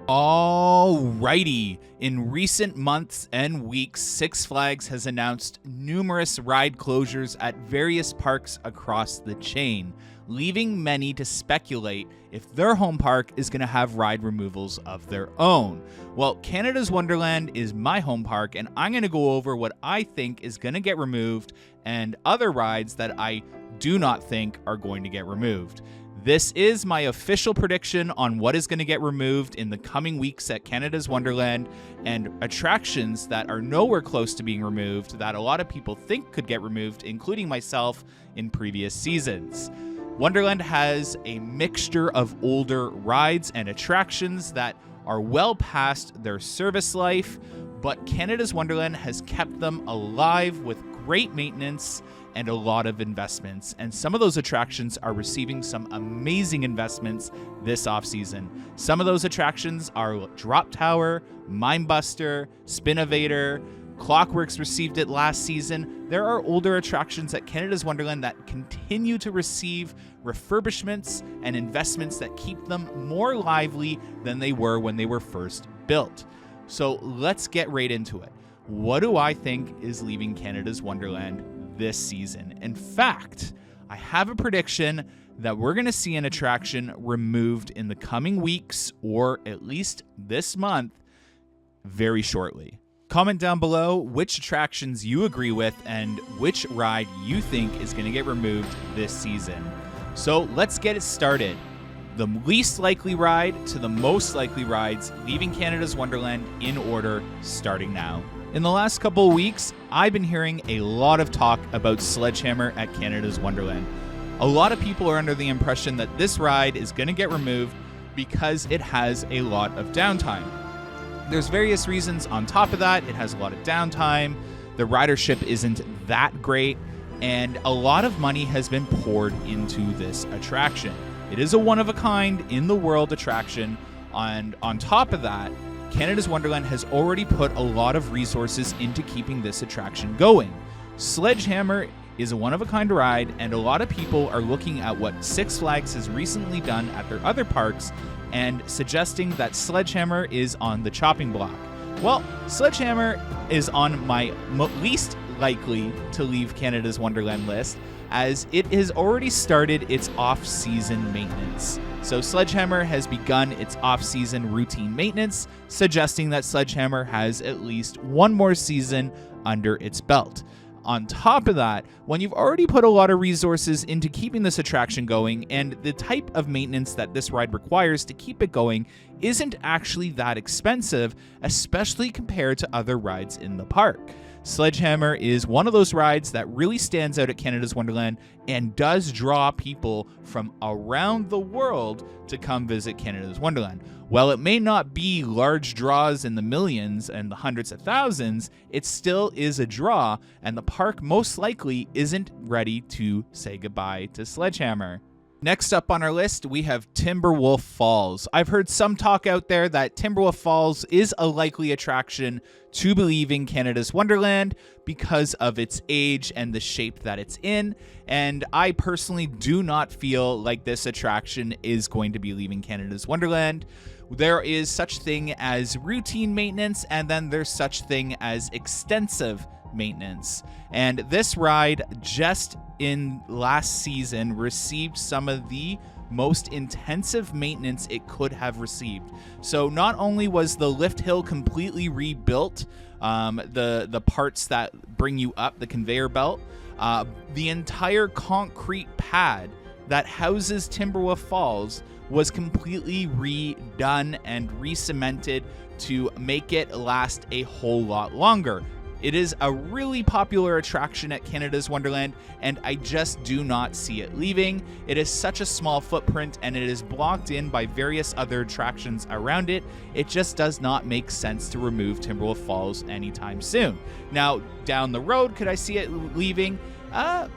Alrighty. In recent months and weeks, Six Flags has announced numerous ride closures at various parks across the chain, leaving many to speculate if their home park is going to have ride removals of their own. Well, Canada's Wonderland is my home park, and I'm going to go over what I think is going to get removed and other rides that I do not think are going to get removed. This is my official prediction on what is going to get removed in the coming weeks at Canada's Wonderland, and attractions that are nowhere close to being removed that a lot of people think could get removed, including myself in previous seasons. Wonderland has a mixture of older rides and attractions that are well past their service life, but Canada's Wonderland has kept them alive with great maintenance and a lot of investments, and some of those attractions are receiving some amazing investments this off-season. Some of those attractions are Drop Tower, Mindbuster, Spinovator, Clockworks received it last season. There are older attractions at Canada's Wonderland that continue to receive refurbishments and investments that keep them more lively than they were when they were first built. So let's get right into it. What do I think is leaving Canada's Wonderland this season? In fact, I have a prediction that we're going to see an attraction removed in the coming weeks, or at least this month, very shortly. Comment down below which attractions you agree with and which ride you think is going to get removed this season. So let's get it started. The least likely ride to the most likely rides leaving Canada's Wonderland in order, starting now. In the last couple of weeks, I've been hearing a lot of talk about Sledgehammer at Canada's Wonderland. A lot of people are under the impression that this ride is going to get removed because it has a lot of downtime. There's various reasons on top of that. It has a lot of downtime, the ridership isn't that great, and a lot of money has been poured into this attraction. It is a one-of-a-kind in the world attraction, and on top of that, Canada's Wonderland has already put a lot of resources into keeping this attraction going. Sledgehammer is a one-of-a-kind ride, and a lot of people are looking at what Six Flags has recently done at their other parks and suggesting that Sledgehammer is on the chopping block. Well, Sledgehammer is on my least likely to leave Canada's Wonderland list, as it has already started its off-season maintenance. So Sledgehammer has begun its off-season routine maintenance, suggesting that Sledgehammer has at least one more season under its belt. On top of that, when you've already put a lot of resources into keeping this attraction going, and the type of maintenance that this ride requires to keep it going isn't actually that expensive, especially compared to other rides in the park. Sledgehammer is one of those rides that really stands out at Canada's Wonderland and does draw people from around the world to come visit Canada's Wonderland. While it may not be large draws in the millions and the hundreds of thousands, it still is a draw, and the park most likely isn't ready to say goodbye to Sledgehammer. Next up on our list, we have Timberwolf Falls. I've heard some talk out there that Timberwolf Falls is a likely attraction to be leaving Canada's Wonderland because of its age and the shape that it's in, and I personally do not feel like this attraction is going to be leaving Canada's Wonderland. There is such thing as routine maintenance, and then there's such thing as extensive maintenance. And this ride just in last season received some of the most intensive maintenance it could have received. So not only was the lift hill completely rebuilt, the parts that bring you up, the conveyor belt, the entire concrete pad that houses Timberwolf Falls was completely redone and re-cemented to make it last a whole lot longer. It is a really popular attraction at Canada's Wonderland, and I just do not see it leaving. It is such a small footprint, and it is blocked in by various other attractions around it. It just does not make sense to remove Timberwolf Falls anytime soon. Now, down the road, could I see it leaving?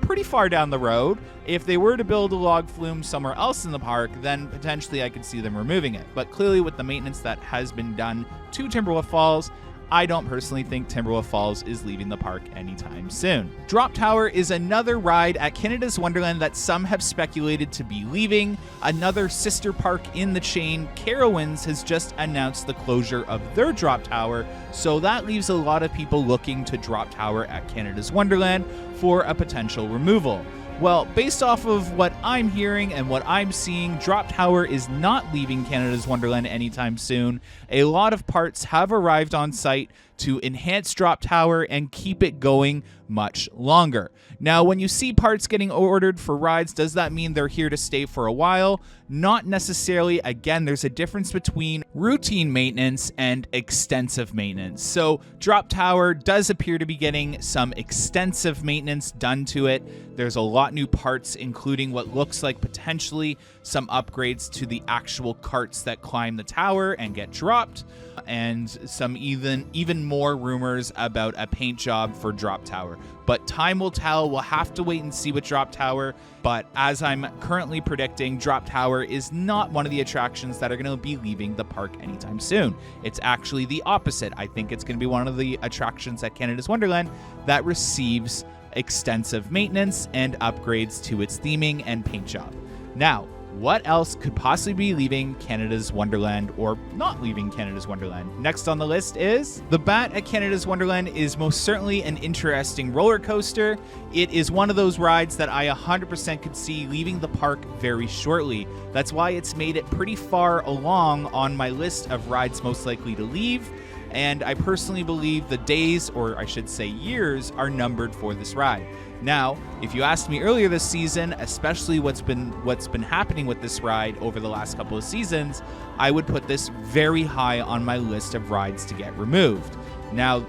Pretty far down the road. If they were to build a log flume somewhere else in the park, then potentially I could see them removing it. But clearly with the maintenance that has been done to Timberwolf Falls, I don't personally think Timberwolf Falls is leaving the park anytime soon. Drop Tower is another ride at Canada's Wonderland that some have speculated to be leaving. Another sister park in the chain, Carowinds, has just announced the closure of their Drop Tower, so that leaves a lot of people looking to Drop Tower at Canada's Wonderland for a potential removal. Well, based off of what I'm hearing and what I'm seeing, Drop Tower is not leaving Canada's Wonderland anytime soon. A lot of parts have arrived on site to enhance Drop Tower and keep it going much longer. Now, when you see parts getting ordered for rides, does that mean they're here to stay for a while? Not necessarily. Again, there's a difference between routine maintenance and extensive maintenance. So Drop Tower does appear to be getting some extensive maintenance done to it. There's a lot new parts, including what looks like potentially some upgrades to the actual carts that climb the tower and get dropped, and some even more rumors about a paint job for Drop Tower. But time will tell. We'll have to wait and see with Drop Tower. But as I'm currently predicting, Drop Tower is not one of the attractions that are going to be leaving the park anytime soon. It's actually the opposite. I think it's going to be one of the attractions at Canada's Wonderland that receives extensive maintenance and upgrades to its theming and paint job. Now, what else could possibly be leaving Canada's Wonderland or not leaving Canada's Wonderland? Next on the list is the Bat at Canada's Wonderland is most certainly an interesting roller coaster. It is one of those rides that I 100% could see leaving the park very shortly. That's why it's made it pretty far along on my list of rides most likely to leave. And I personally believe the days, or I should say years, are numbered for this ride. Now, if you asked me earlier this season, especially what's been happening with this ride over the last couple of seasons, I would put this very high on my list of rides to get removed. Now,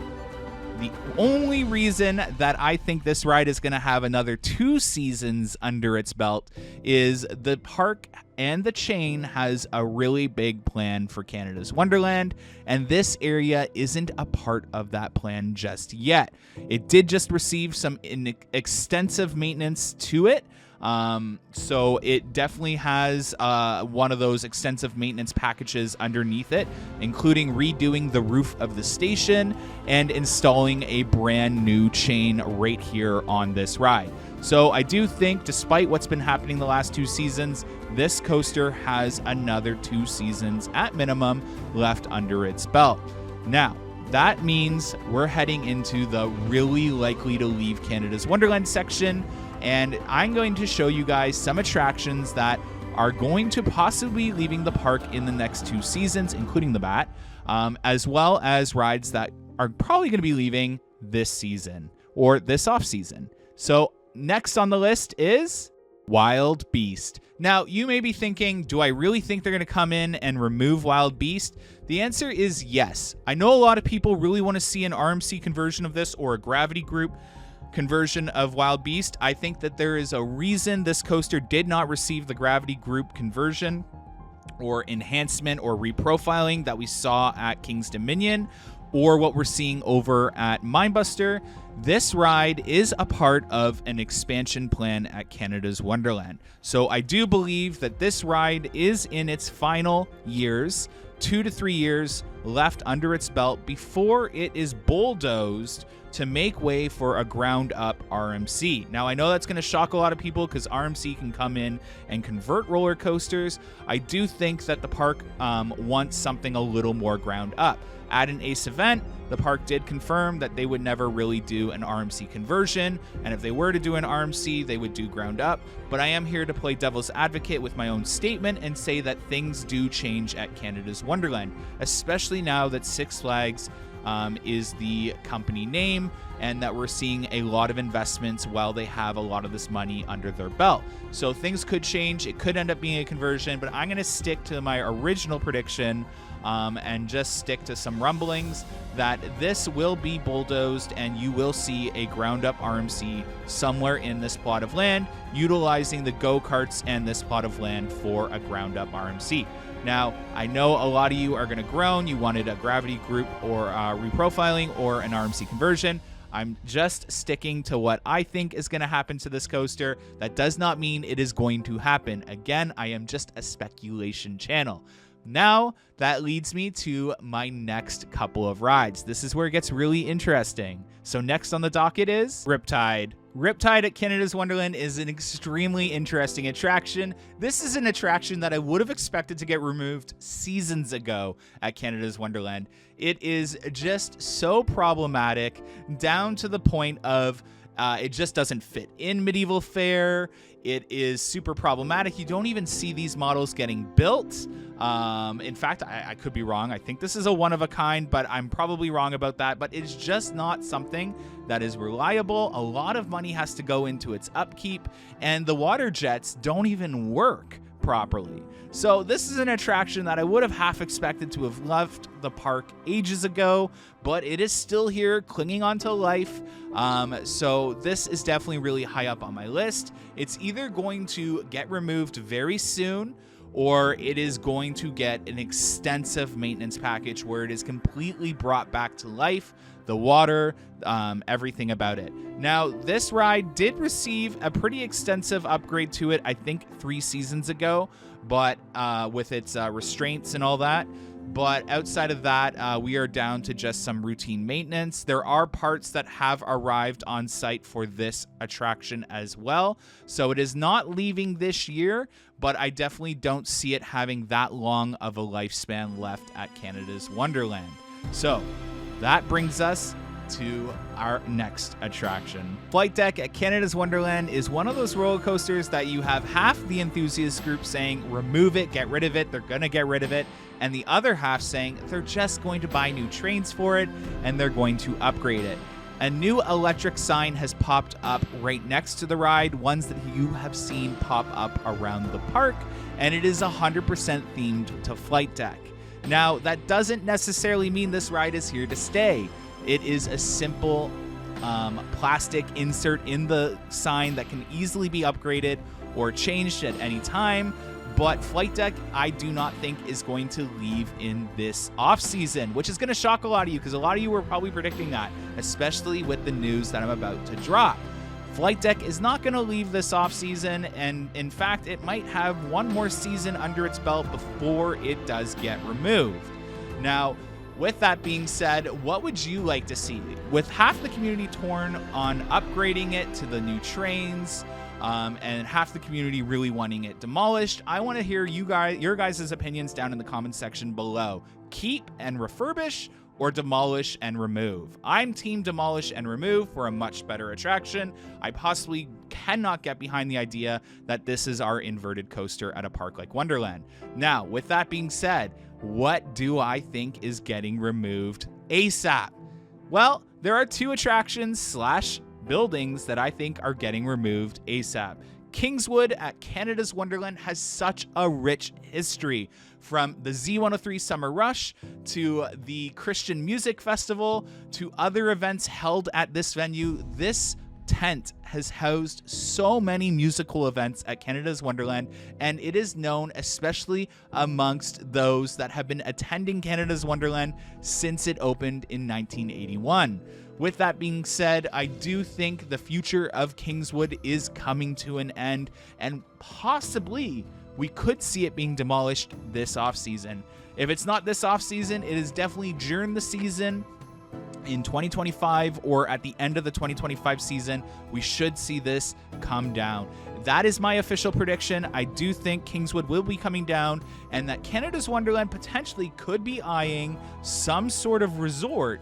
the only reason that I think this ride is going to have another 2 seasons under its belt is the park and the chain has a really big plan for Canada's Wonderland, and this area isn't a part of that plan just yet. It did just receive some extensive maintenance to it. So it definitely has one of those extensive maintenance packages underneath it, including redoing the roof of the station and installing a brand new chain right here on this ride. So I do think, despite what's been happening the last 2 seasons, this coaster has another 2 seasons at minimum left under its belt. Now, that means we're heading into the really likely to leave Canada's Wonderland section, and I'm going to show you guys some attractions that are going to possibly be leaving the park in the next 2 seasons, including the Bat, as well as rides that are probably going to be leaving this season or this off season. So next on the list is Wild Beast. Now, you may be thinking, do I really think they're going to come in and remove Wild Beast? The answer is yes. I know a lot of people really want to see an RMC conversion of this or a Gravity Group conversion of Wild Beast. I think that there is a reason this coaster did not receive the Gravity Group conversion or enhancement or reprofiling that we saw at King's Dominion or what we're seeing over at Mindbuster. This ride is a part of an expansion plan at Canada's Wonderland. So I do believe that this ride is in its final years, 2 to 3 years left under its belt before it is bulldozed to make way for a ground up RMC. Now, I know that's going to shock a lot of people because RMC can come in and convert roller coasters. I do think that the park wants something a little more ground up. At an ACE event, the park did confirm that they would never really do an RMC conversion, and if they were to do an RMC, they would do ground up. But I am here to play devil's advocate with my own statement and say that things do change at Canada's Wonderland, especially now that Six Flags is the company name and that we're seeing a lot of investments while they have a lot of this money under their belt. So things could change. It could end up being a conversion, but I'm going to stick to my original prediction and just stick to some rumblings that this will be bulldozed and you will see a ground up RMC somewhere in this plot of land utilizing the go-karts and this plot of land for a ground up RMC. Now, I know a lot of you are going to groan. You wanted a Gravity Group or reprofiling or an RMC conversion. I'm just sticking to what I think is going to happen to this coaster. That does not mean it is going to happen. Again, I am just a speculation channel. Now, that leads me to my next couple of rides. This is where it gets really interesting. So next on the docket is Riptide. Riptide at Canada's Wonderland is an extremely interesting attraction. This is an attraction that I would have expected to get removed seasons ago at Canada's Wonderland. It is just so problematic, down to the point of it just doesn't fit in medieval fare. It is super problematic. You don't even see these models getting built. In fact, I could be wrong. I think this is a one of a kind, but I'm probably wrong about that. But it's just not something that is reliable. A lot of money has to go into its upkeep, and the water jets don't even work properly. So this is an attraction that I would have half expected to have left the park ages ago, but it is still here clinging onto life. So this is definitely really high up on my list. It's either going to get removed very soon, or it is going to get an extensive maintenance package where it is completely brought back to life. The water, everything about it. Now, this ride did receive a pretty extensive upgrade to it, I think 3 seasons ago, but with its restraints and all that. But outside of that, we are down to just some routine maintenance. There are parts that have arrived on site for this attraction as well. So it is not leaving this year, but I definitely don't see it having that long of a lifespan left at Canada's Wonderland. So that brings us to our next attraction. Flight Deck at Canada's Wonderland is one of those roller coasters that you have half the enthusiast group saying, remove it, get rid of it, they're gonna get rid of it, and the other half saying they're just going to buy new trains for it and they're going to upgrade it. A new electric sign has popped up right next to the ride, ones that you have seen pop up around the park, and it is 100% themed to Flight Deck. Now, that doesn't necessarily mean this ride is here to stay. It is a simple plastic insert in the sign that can easily be upgraded or changed at any time. But Flight Deck, I do not think is going to leave in this off-season, which is going to shock a lot of you because a lot of you were probably predicting that, especially with the news that I'm about to drop. Flight Deck is not going to leave this off-season, and in fact, it might have one more season under its belt before it does get removed. Now, with that being said, what would you like to see? With half the community torn on upgrading it to the new trains, and half the community really wanting it demolished, I want to hear your guys' opinions down in the comments section below. Keep and refurbish, or demolish and remove? I'm team demolish and remove for a much better attraction. I possibly cannot get behind the idea that this is our inverted coaster at a park like Wonderland. Now, with that being said, what do I think is getting removed ASAP? Well, there are 2 attractions / buildings that I think are getting removed ASAP. Kingswood at Canada's Wonderland has such a rich history, from the Z103 Summer Rush to the Christian Music Festival to other events held at this venue. This tent has housed so many musical events at Canada's Wonderland, and it is known especially amongst those that have been attending Canada's Wonderland since it opened in 1981. With that being said, I do think the future of Kingswood is coming to an end, and possibly we could see it being demolished this off-season. If it's not this off-season, it is definitely during the season in 2025 or at the end of the 2025 season. We should see this come down. That is my official prediction. I do think Kingswood will be coming down, and that Canada's Wonderland potentially could be eyeing some sort of resort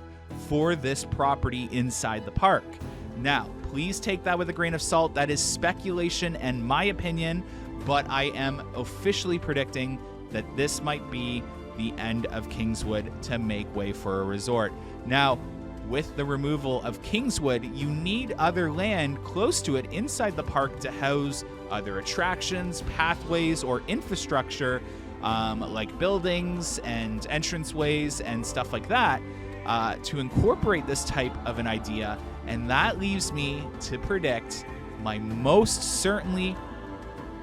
for this property inside the park. Now, please take that with a grain of salt. That is speculation and my opinion, but I am officially predicting that this might be the end of Kingswood to make way for a resort. Now, with the removal of Kingswood, you need other land close to it inside the park to house other attractions, pathways, or infrastructure, like buildings and entranceways and stuff like that, to incorporate this type of an idea. And that leaves me to predict my most certainly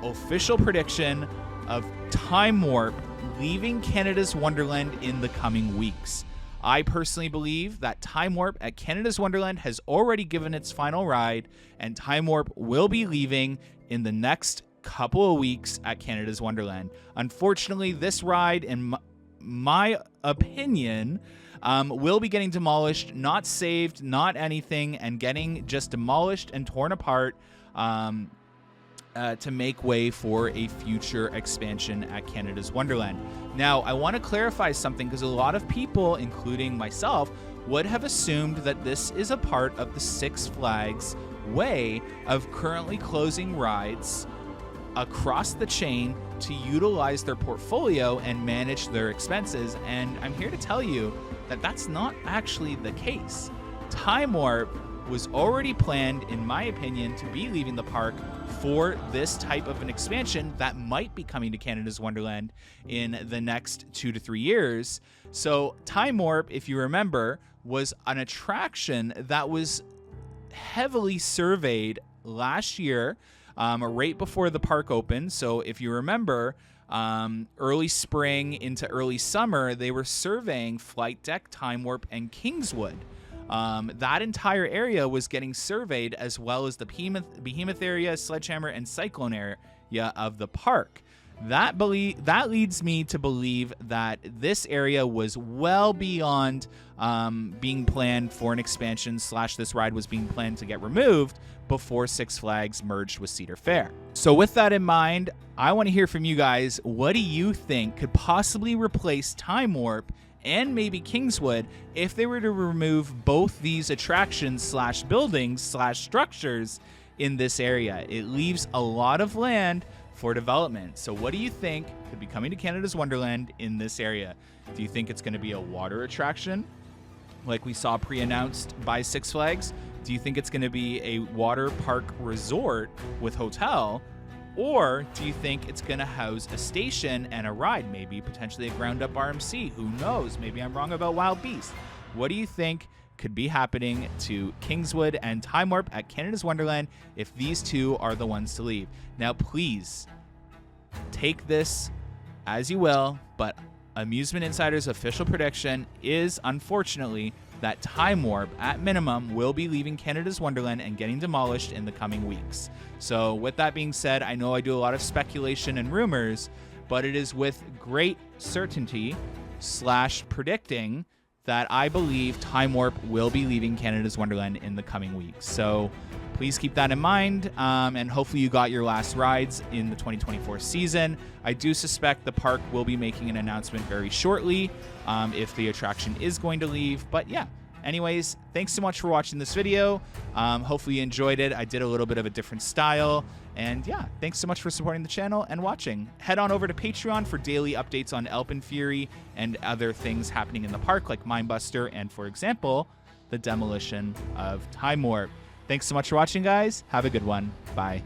official prediction of Time Warp leaving Canada's Wonderland in the coming weeks. I personally believe that Time Warp at Canada's Wonderland has already given its final ride, and Time Warp will be leaving in the next couple of weeks at Canada's Wonderland. Unfortunately, this ride, in my opinion, will be getting demolished, not saved, not anything, and getting just demolished and torn apart to make way for a future expansion at Canada's Wonderland. Now, I want to clarify something, because a lot of people, including myself, would have assumed that this is a part of the Six Flags way of currently closing rides across the chain to utilize their portfolio and manage their expenses. And I'm here to tell you that that's not actually the case. Time Warp was already planned, in my opinion, to be leaving the park for this type of an expansion that might be coming to Canada's Wonderland in the next 2 to 3 years. So Time Warp, if you remember, was an attraction that was heavily surveyed last year, right before the park opened. So if you remember, early spring into early summer, they were surveying Flight Deck, Time Warp, and Kingswood. That entire area was getting surveyed, as well as the Behemoth area, Sledgehammer, and Cyclone area of the park. That leads me to believe that this area was well beyond being planned for an expansion, / this ride was being planned to get removed before Six Flags merged with Cedar Fair. So with that in mind, I want to hear from you guys. What do you think could possibly replace Time Warp and maybe Kingswood if they were to remove both these attractions / buildings / structures in this area? It leaves a lot of land for development. So what do you think could be coming to Canada's Wonderland in this area? Do you think it's going to be a water attraction like we saw pre-announced by Six Flags? Do you think it's going to be a water park resort with hotel? Or do you think it's going to house a station and a ride, maybe potentially a ground-up RMC? Who knows? Maybe I'm wrong about Wild Beast. What do you think could be happening to Kingswood and Time Warp at Canada's Wonderland if these two are the ones to leave? Now, please take this as you will, but Amusement Insider's official prediction is, unfortunately, that Time Warp, at minimum, will be leaving Canada's Wonderland and getting demolished in the coming weeks. So with that being said, I know I do a lot of speculation and rumors, but it is with great certainty / predicting that I believe Time Warp will be leaving Canada's Wonderland in the coming weeks. So please keep that in mind, and hopefully you got your last rides in the 2024 season. I do suspect the park will be making an announcement very shortly if the attraction is going to leave. But yeah, anyways, thanks so much for watching this video. Hopefully you enjoyed it. I did a little bit of a different style. And yeah, thanks so much for supporting the channel and watching. Head on over to Patreon for daily updates on Elpin Fury and other things happening in the park, like Mindbuster and, for example, the demolition of Time Warp. Thanks so much for watching, guys. Have a good one. Bye.